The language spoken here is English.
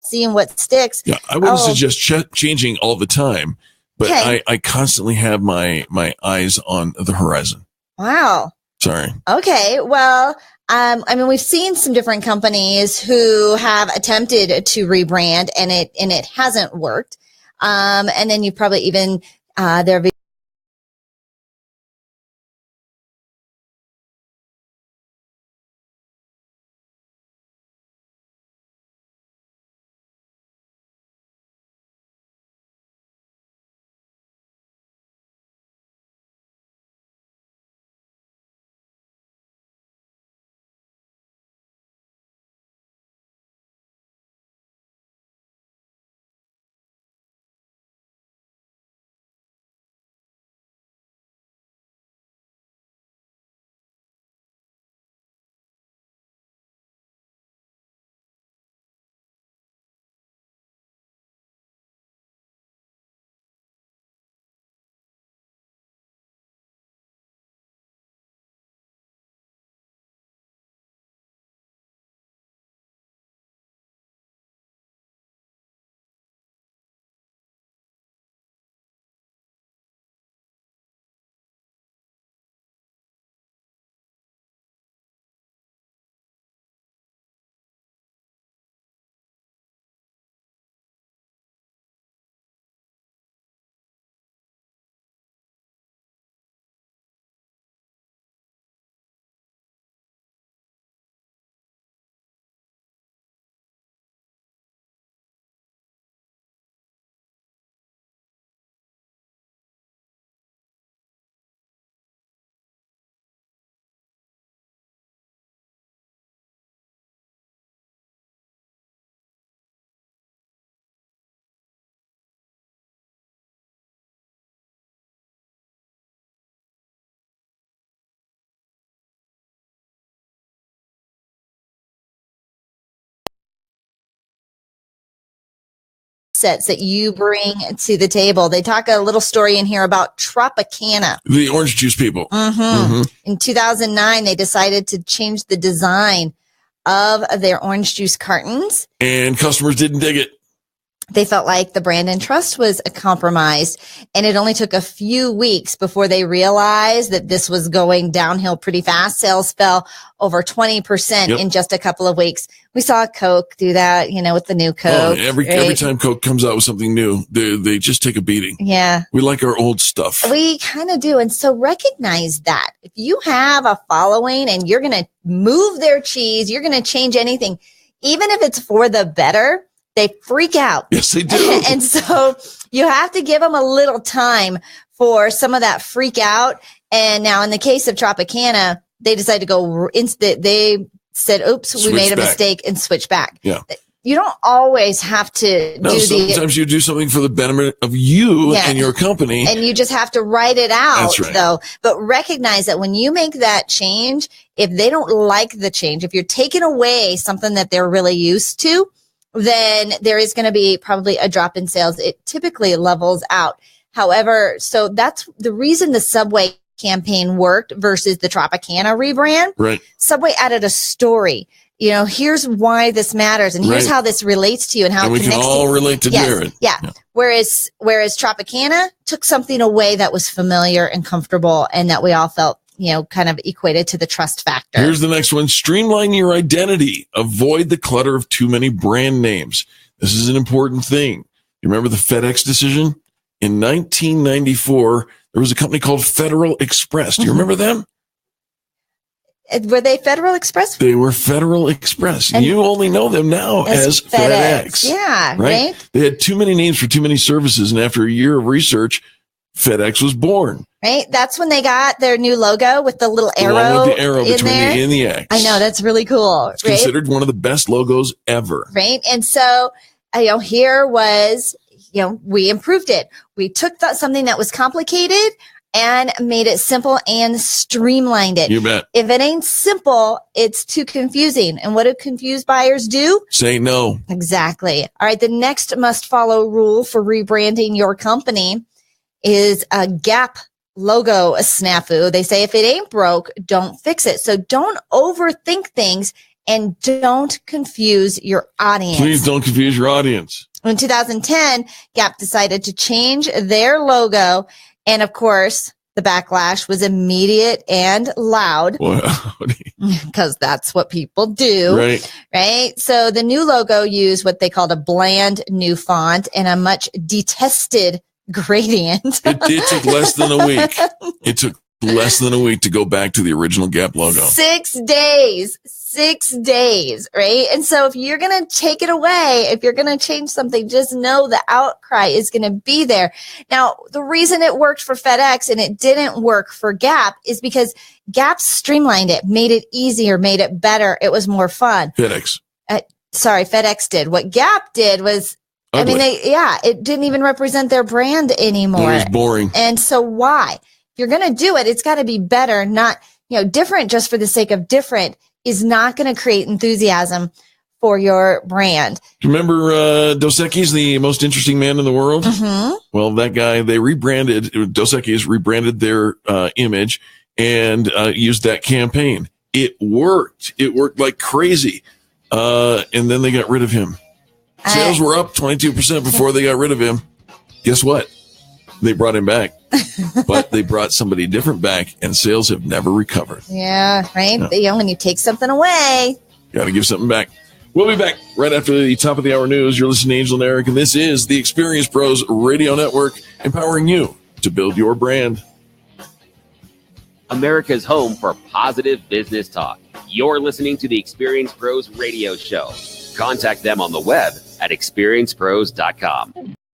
seeing what sticks. Yeah, I wouldn't suggest changing all the time, but I constantly have my eyes on the horizon. Wow. Sorry. Okay. Well, I mean, we've seen some different companies who have attempted to rebrand and it hasn't worked. And then you probably even, there have sets that you bring to the table. They talk a little story in here about Tropicana. The orange juice people. In 2009, they decided to change the design of their orange juice cartons. And customers didn't dig it. They felt like the brand and trust was compromised, and it only took a few weeks before they realized that this was going downhill pretty fast. Sales fell over 20% in just a couple of weeks. We saw Coke do that, with the new Coke. Every time Coke comes out with something new, they just take a beating. Yeah. We like our old stuff. We kind of do. And so recognize that. If you have a following and you're going to move their cheese, you're going to change anything, even if it's for the better, they freak out. Yes, they do. And so you have to give them a little time for some of that freak out. And now in the case of Tropicana, they decided to go they said, oops, we made a mistake and switch back. Yeah. You don't always have to sometimes you do something for the betterment of you and your company. And you just have to write it out, That's right. though. But recognize that when you make that change, if they don't like the change, if you're taking away something that they're really used to, then there is going to be probably a drop in sales. It typically levels out. However, so that's the reason the Subway campaign worked versus the Tropicana rebrand. Right. Subway added a story. Here's why this matters, and here's how this relates to you, and how it connects. We can all relate to Jared. Yeah. Whereas Tropicana took something away that was familiar and comfortable, and that we all felt kind of equated to the trust factor. Here's the next one. Streamline your identity. Avoid the clutter of too many brand names. This is an important thing. You remember the FedEx decision? In 1994, there was a company called Federal Express. Do you remember them? Were they Federal Express? They were Federal Express. And you only know them now as FedEx. Yeah, right? They had too many names for too many services, and after a year of research, FedEx was born. Right. That's when they got their new logo with the little arrow. With the arrow between the E and the X. I know. That's really cool. It's considered one of the best logos ever. Right. And so, here was, we improved it. We took something that was complicated and made it simple and streamlined it. You bet. If it ain't simple, it's too confusing. And what do confused buyers do? Say no. Exactly. All right. The next must follow rule for rebranding your company is a Gap logo snafu. They say if it ain't broke, don't fix it. So don't overthink things and don't confuse your audience. Please don't confuse your audience. In 2010, Gap decided to change their logo. And of course, the backlash was immediate and loud because that's what people do. Right. So the new logo used what they called a bland new font and a much detested gradient. It took less than a week. It took less than a week to go back to the original Gap logo. 6 days. 6 days, right? And so if you're going to take it away, if you're going to change something, just know the outcry is going to be there. Now, the reason it worked for FedEx and it didn't work for Gap is because Gap streamlined it, made it easier, made it better. It was more fun. FedEx did. What Gap did was, ugly. It didn't even represent their brand anymore. It was boring. And so why? If you're going to do it, it's got to be better, not, different just for the sake of different is not going to create enthusiasm for your brand. Remember Dos Equis, the most interesting man in the world? Mm-hmm. Well, that guy, Dos Equis rebranded their image and used that campaign. It worked. It worked like crazy. And then they got rid of him. Sales were up 22% before they got rid of him. Guess what? They brought him back. But they brought somebody different back, and sales have never recovered. Yeah, right? Yeah. When you take something away, got to give something back. We'll be back right after the top of the hour news. You're listening to Angel and Eric, and this is the Experience Pros Radio Network, empowering you to build your brand. America's home for positive business talk. You're listening to the Experience Pros Radio Show. Contact them on the web at experiencepros.com.